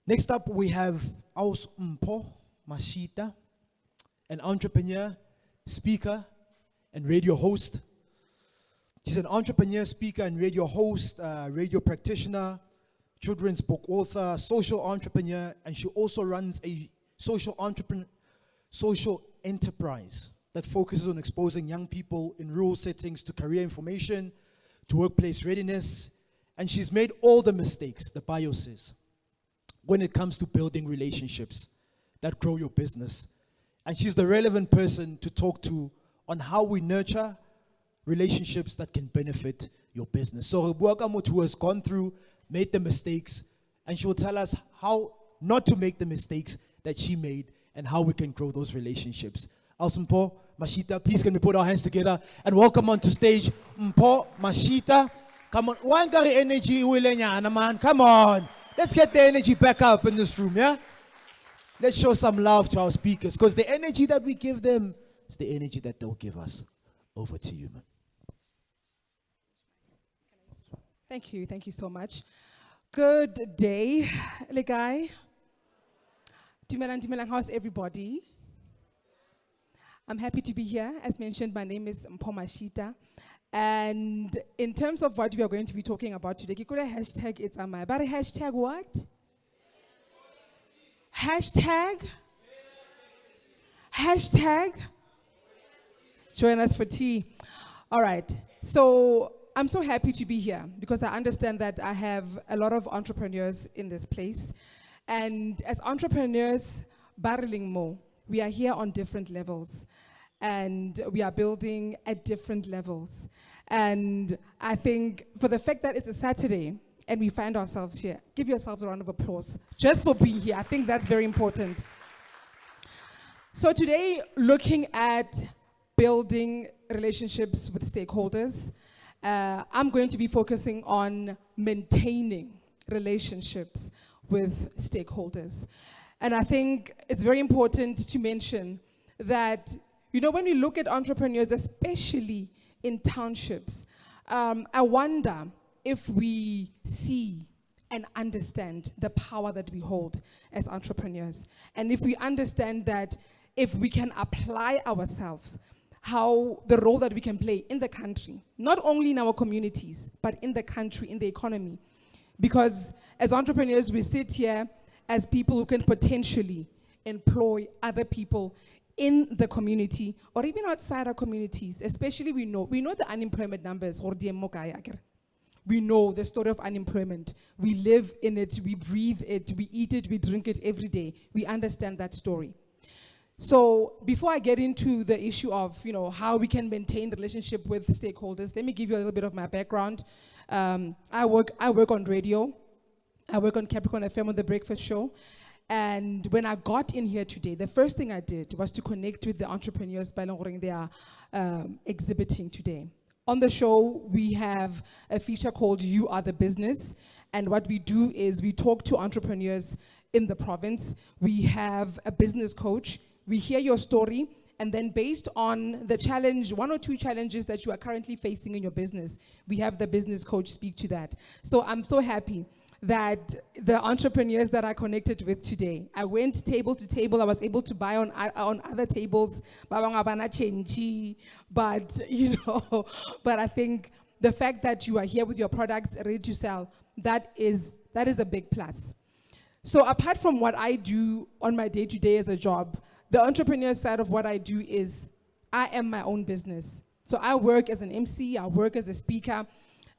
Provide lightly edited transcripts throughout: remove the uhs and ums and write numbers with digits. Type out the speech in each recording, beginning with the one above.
Next up, we have Mpho Mashita, an entrepreneur, speaker, and radio host. She's an entrepreneur, speaker, and radio host, radio practitioner, children's book author, social entrepreneur, and she also runs a social enterprise that focuses on exposing young people in rural settings to career information, to workplace readiness, and she's made all the mistakes, the bio says, when it comes to building relationships that grow your business. And she's the relevant person to talk to on how we nurture relationships that can benefit your business. So welcome to who has gone through, made the mistakes, and she will tell us how not to make the mistakes that she made and how we can grow those relationships. Mpho Mashita, please can we put our hands together and welcome onto stage Mpho Mashita. Come on, Wangari energy, man. Come on. Let's get the energy back up in this room, yeah? Let's show some love to our speakers, because the energy that we give them is the energy that they'll give us. Over to you, man. Thank you so much. Good day, Legai. Dumelang, how's everybody? I'm happy to be here. As mentioned, my name is Mpho Mashita. And in terms of what we are going to be talking about today, hashtag it's amai. But hashtag what? Hashtag join us for tea. All right. So I'm so happy to be here because I understand that I have a lot of entrepreneurs in this place. And as entrepreneurs, barreling more, we are here on different levels. And we are building at different levels. And I think for the fact that it's a Saturday and we find ourselves here, give yourselves a round of applause just for being here. I think that's very important. So today, looking at building relationships with stakeholders, I'm going to be focusing on maintaining relationships with stakeholders. And I think it's very important to mention that, you know, when we look at entrepreneurs, especially in townships, I wonder if we see and understand the power that we hold as entrepreneurs. And if we understand that if we can apply ourselves, how the role that we can play in the country, not only in our communities, but in the country, in the economy. Because as entrepreneurs, we sit here as people who can potentially employ other people in the community or even outside our communities. Especially we know the unemployment numbers. We know the story of unemployment. We live in it, we breathe it, we eat it, we drink it every day. We understand that story. So before I get into the issue of, you know, how we can maintain the relationship with stakeholders, let me give you a little bit of my background. I work on radio. I work on Capricorn FM on The Breakfast Show. And when I got in here today, the first thing I did was to connect with the entrepreneurs by they are exhibiting today. On the show, we have a feature called You Are the Business. And what we do is we talk to entrepreneurs in the province. We have a business coach. We hear your story, and then based on the challenge, 1 or 2 challenges that you are currently facing in your business, we have the business coach speak to that. So I'm so happy that the entrepreneurs that I connected with today, I went table to table. I was able to buy on other tables, but you know, but I think the fact that you are here with your products ready to sell, that is a big plus. So apart from what I do on my day-to-day as a job, the entrepreneur side of what I do is I am my own business. So I work as an MC, I work as a speaker,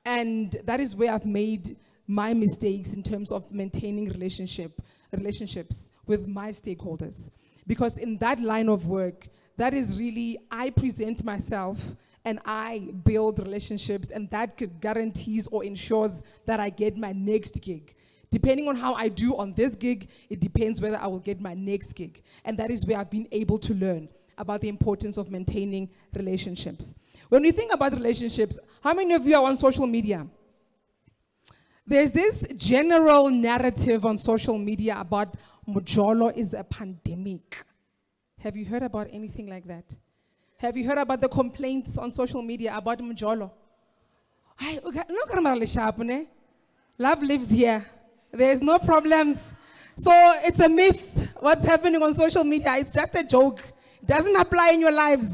and that is where I've made my mistakes in terms of maintaining relationships with my stakeholders. Because in that line of work, that is really, I present myself and I build relationships, and that guarantees or ensures that I get my next gig. Depending on how I do on this gig, it depends whether I will get my next gig. And that is where I've been able to learn about the importance of maintaining relationships. When we think about relationships, how many of you are on social media? There's this general narrative on social media about Mojolo is a pandemic. Have you heard about anything like that? Have you heard about the complaints on social media about Mojolo? Love lives here. There's no problems. So it's a myth. What's happening on social media, it's just a joke. It doesn't apply in your lives.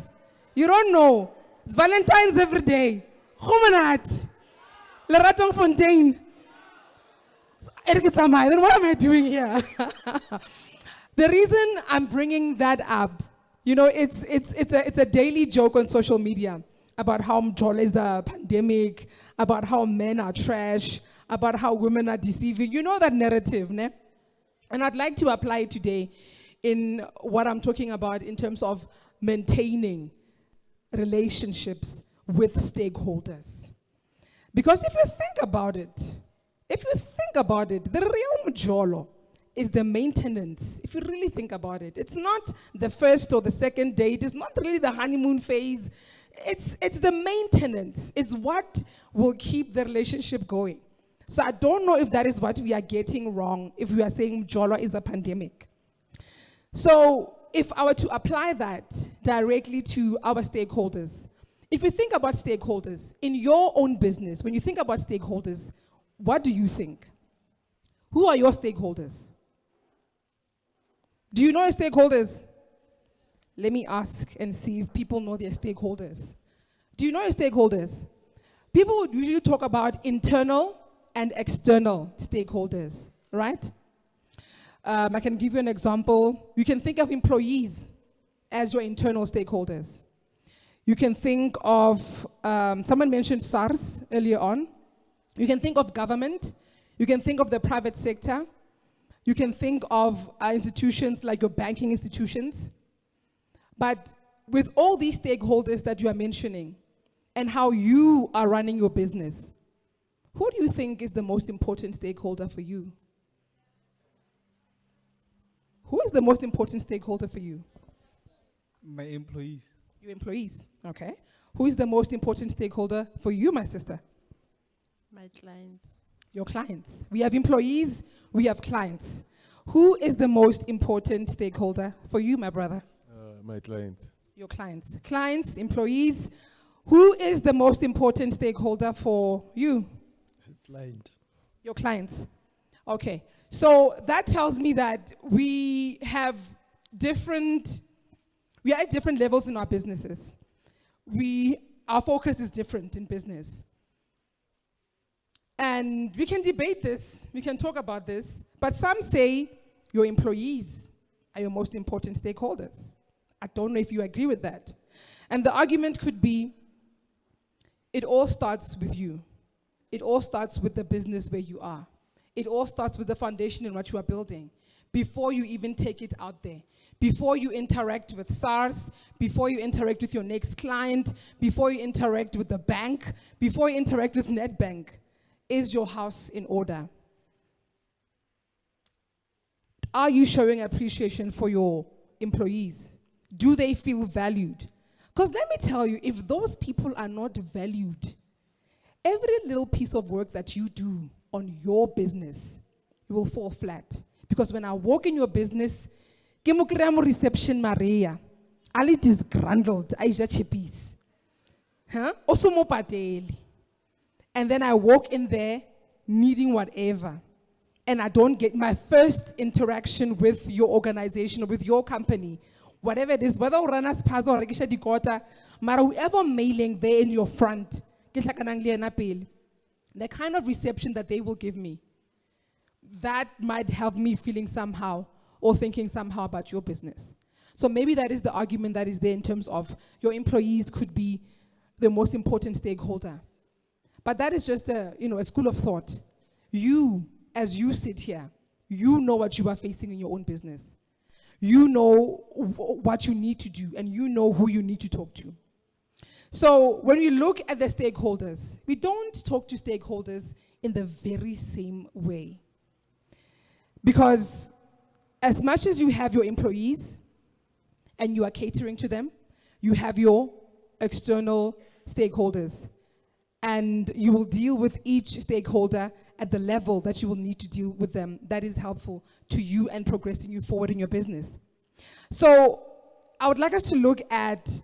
You don't know. It's Valentine's every day. Humanat. Leratong Fontaine. Then what am I doing here? The reason I'm bringing that up, it's a daily joke on social media about how Mjolo is the pandemic, about how men are trash, about how women are deceiving. You know that narrative, ne? And I'd like to apply it today in what I'm talking about in terms of maintaining relationships with stakeholders. Because if you think about it, the real Mjolo is the maintenance. If you really think about it, it's not the first or the second date. It's not really the honeymoon phase. It's the maintenance. It's what will keep the relationship going. So I don't know if that is what we are getting wrong if we are saying Mjolo is a pandemic. So if I were to apply that directly to our stakeholders, if you think about stakeholders in your own business, when you think about stakeholders, what do you think? Who are your stakeholders? Do you know your stakeholders? Let me ask and see if people know their stakeholders. Do you know your stakeholders? People would usually talk about internal and external stakeholders, right? I can give you an example. You can think of employees as your internal stakeholders. You can think of, someone mentioned SARS earlier on. You can think of government. You can think of the private sector. You can think of institutions like your banking institutions. But with all these stakeholders that you are mentioning and how you are running your business, who do you think is the most important stakeholder for you? Who is the most important stakeholder for you? My employees. Your employees, okay. Who is the most important stakeholder for you, my sister? My clients. Your clients. We have employees, we have clients. Who is the most important stakeholder for you, my brother? My clients. Your clients. Clients, employees. Who is the most important stakeholder for you? Client. Your clients. Okay. So that tells me that we are at different levels in our businesses. Our focus is different in business. And we can debate this, we can talk about this, but some say your employees are your most important stakeholders. I don't know if you agree with that. And the argument could be, it all starts with you. It all starts with the business where you are. It all starts with the foundation in what you are building before you even take it out there. Before you interact with SARS, before you interact with your next client, before you interact with the bank, before you interact with Nedbank, is your house in order? Are you showing appreciation for your employees? Do they feel valued? Because let me tell you, if those people are not valued, every little piece of work that you do on your business will fall flat. Because when I walk in your business, reception Maria, Ali disgruntled, Aisha Chippies. Also mo pateli. And then I walk in there needing whatever. And I don't get my first interaction with your organization or with your company, whatever it is, whether Uranas Pazo or Regisha Dikota, mara whoever mailing there in your front, the kind of reception that they will give me, that might have me feeling somehow or thinking somehow about your business. So maybe that is the argument that is there in terms of your employees could be the most important stakeholder. But that is just a school of thought. You, as you sit here, you know what you are facing in your own business. You know what you need to do, and you know who you need to talk to. So when we look at the stakeholders, we don't talk to stakeholders in the very same way. Because as much as you have your employees and you are catering to them, you have your external stakeholders. And you will deal with each stakeholder at the level that you will need to deal with them that is helpful to you and progressing you forward in your business. So I would like us to look at,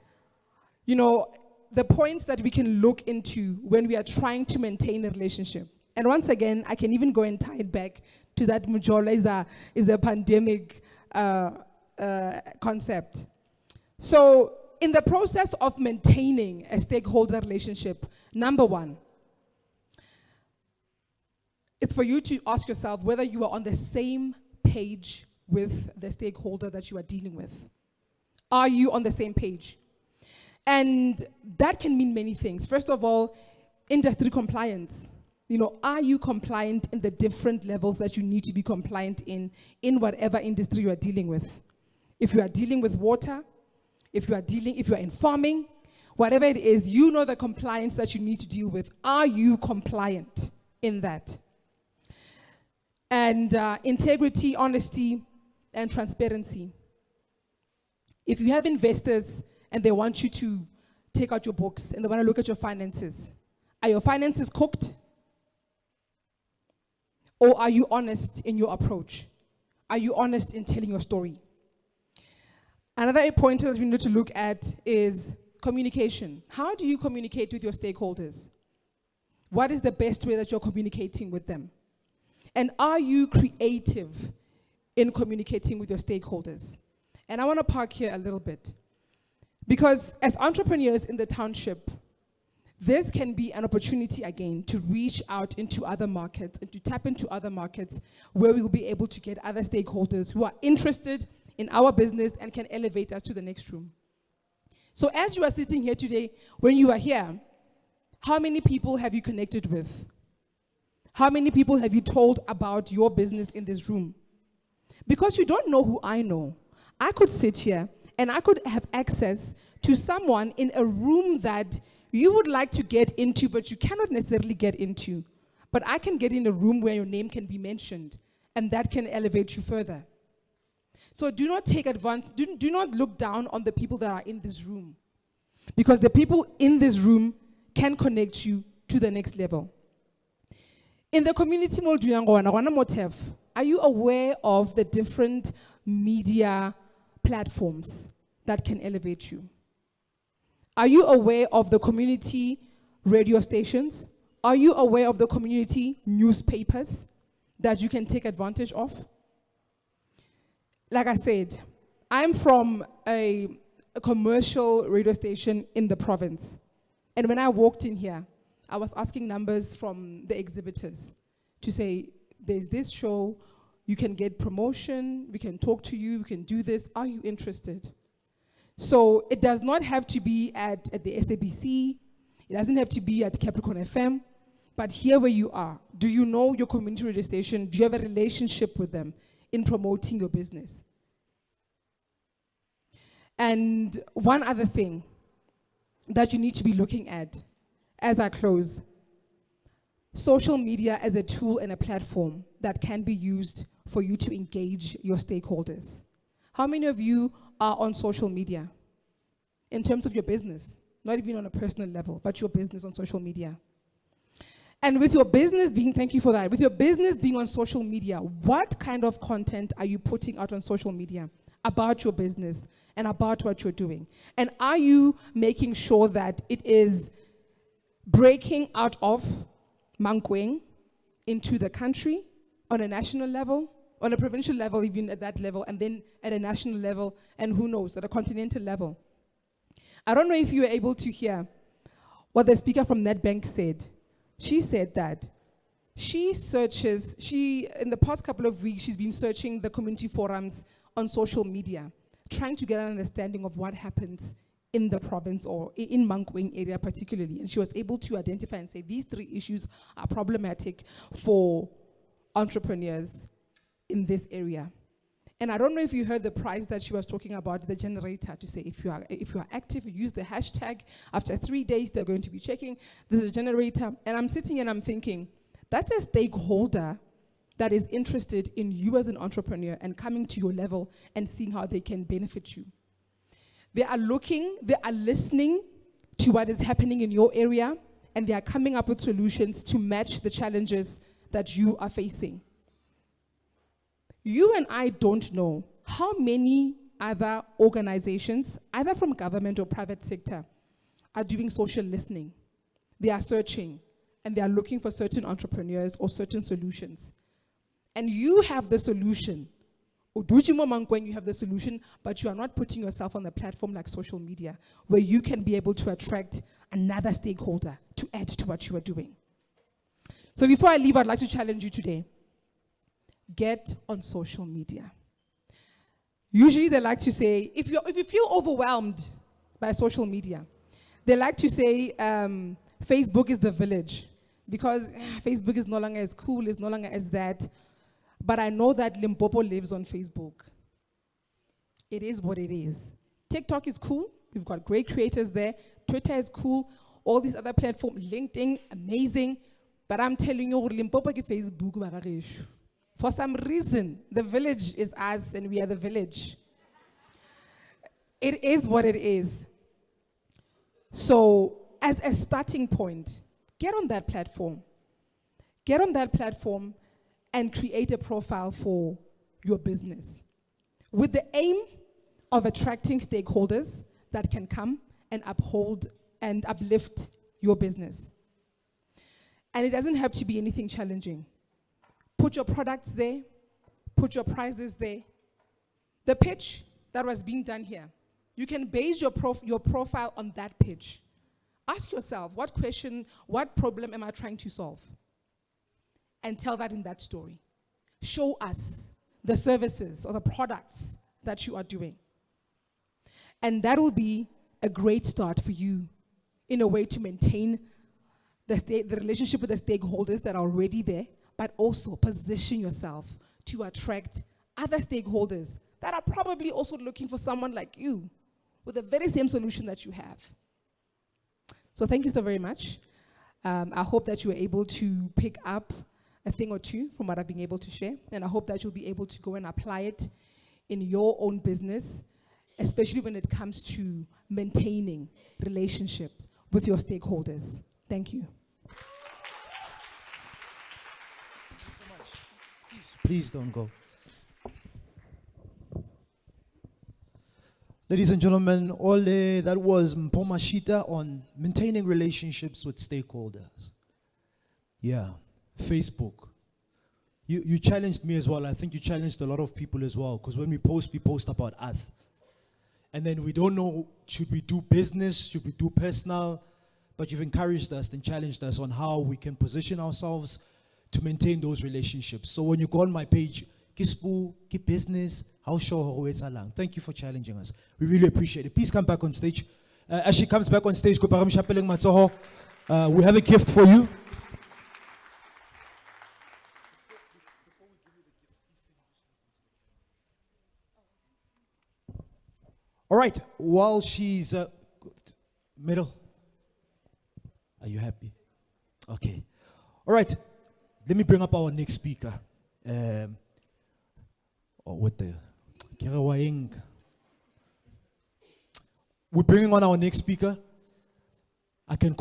the points that we can look into when we are trying to maintain a relationship. And once again, I can even go and tie it back to that Mujola is a pandemic concept. So in the process of maintaining a stakeholder relationship, number one, it's for you to ask yourself whether you are on the same page with the stakeholder that you are dealing with. Are you on the same page? And that can mean many things. First of all, industry compliance. You know, are you compliant in the different levels that you need to be compliant in whatever industry you are dealing with? If you are dealing with water, if you are in farming, whatever it is, you know the compliance that you need to deal with. Are you compliant in that? And integrity, honesty, and transparency. If you have investors and they want you to take out your books and they want to look at your finances, are your finances cooked? Or are you honest in your approach? Are you honest in telling your story? Another point that we need to look at is communication. How do you communicate with your stakeholders? What is the best way that you're communicating with them? And are you creative in communicating with your stakeholders? And I want to park here a little bit. Because as entrepreneurs in the township, this can be an opportunity again to reach out into other markets and to tap into other markets where we'll be able to get other stakeholders who are interested in our business and can elevate us to the next room. So as you are sitting here today, when you are here, how many people have you connected with? How many people have you told about your business in this room? Because you don't know who I know. I could sit here and I could have access to someone in a room that you would like to get into, but you cannot necessarily get into. But I can get in a room where your name can be mentioned, and that can elevate you further. So do not take advantage, do not look down on the people that are in this room, because the people in this room can connect you to the next level. In the community, are you aware of the different media platforms that can elevate you? Are you aware of the community radio stations? Are you aware of the community newspapers that you can take advantage of? Like I said, I'm from a commercial radio station in the province. And when I walked in here, I was asking numbers from the exhibitors to say, there's this show, you can get promotion, we can talk to you, we can do this, are you interested? So it does not have to be at the SABC, it doesn't have to be at Capricorn FM, but here where you are, do you know your community radio station? Do you have a relationship with them in promoting your business? And one other thing that you need to be looking at as I close, social media as a tool and a platform that can be used for you to engage your stakeholders. How many of you are on social media in terms of your business? Not even on a personal level, but your business on social media. And with your business being, thank you for that, with your business being on social media, what kind of content are you putting out on social media about your business and about what you're doing? And are you making sure that it is breaking out of Mankweng into the country on a national level, on a provincial level, even at that level, and then at a national level, and who knows, at a continental level? I don't know if you were able to hear what the speaker from NetBank said. She said that in the past couple of weeks, she's been searching the community forums on social media, trying to get an understanding of what happens in the province or in Mankweng area particularly. And she was able to identify and say these 3 issues are problematic for entrepreneurs in this area. And I don't know if you heard the prize that she was talking about, the generator, to say if you are active, you use the hashtag, after 3 days they're going to be checking, there's a generator. And I'm sitting and I'm thinking, that's a stakeholder that is interested in you as an entrepreneur and coming to your level and seeing how they can benefit you. They are looking, they are listening to what is happening in your area, and they are coming up with solutions to match the challenges that you are facing. You and I don't know how many other organizations, either from government or private sector, are doing social listening. They are searching, and they are looking for certain entrepreneurs or certain solutions. and you have the solution, when you have the solution, but you are not putting yourself on a platform like social media, where you can be able to attract another stakeholder to add to what you are doing. So before I leave, I'd like to challenge you today. Get on social media. Usually they like to say, if you feel overwhelmed by social media, they like to say Facebook is the village, because Facebook is no longer as cool, it's no longer as that. But I know that Limpopo lives on Facebook. It is what it is. TikTok is cool. We've got great creators there. Twitter is cool. All these other platforms, LinkedIn, amazing. But I'm telling you, Limpopo is Facebook. For some reason, the village is us and we are the village. It is what it is. So, as a starting point, get on that platform. Get on that platform and create a profile for your business with the aim of attracting stakeholders that can come and uphold and uplift your business. And it doesn't have to be anything challenging. Put your products there, put your prices there. The pitch that was being done here, you can base your profile on that pitch. Ask yourself, what question, what problem am I trying to solve? And tell that in that story. Show us the services or the products that you are doing. And that will be a great start for you in a way to maintain the relationship with the stakeholders that are already there, but also position yourself to attract other stakeholders that are probably also looking for someone like you with the very same solution that you have. So thank you so very much. I hope that you were able to pick up a thing or two from what I've been able to share, and I hope that you'll be able to go and apply it in your own business, especially when it comes to maintaining relationships with your stakeholders. Thank you. Thank you so much. Please don't go. Ladies and gentlemen, that was Mpho Mashita on maintaining relationships with stakeholders. Yeah. Facebook. You challenged me as well. I think you challenged a lot of people as well, because when we post about us. And then we don't know, should we do business, should we do personal? But you've encouraged us and challenged us on how we can position ourselves to maintain those relationships. So when you go on my page, Kispu, keep business, how sure along. Thank you for challenging us. We really appreciate it. Please come back on stage. As she comes back on stage, we have a gift for you. All right, while she's middle, are you happy? Okay. All right, let me bring up our next speaker. We're bringing on our next speaker. I can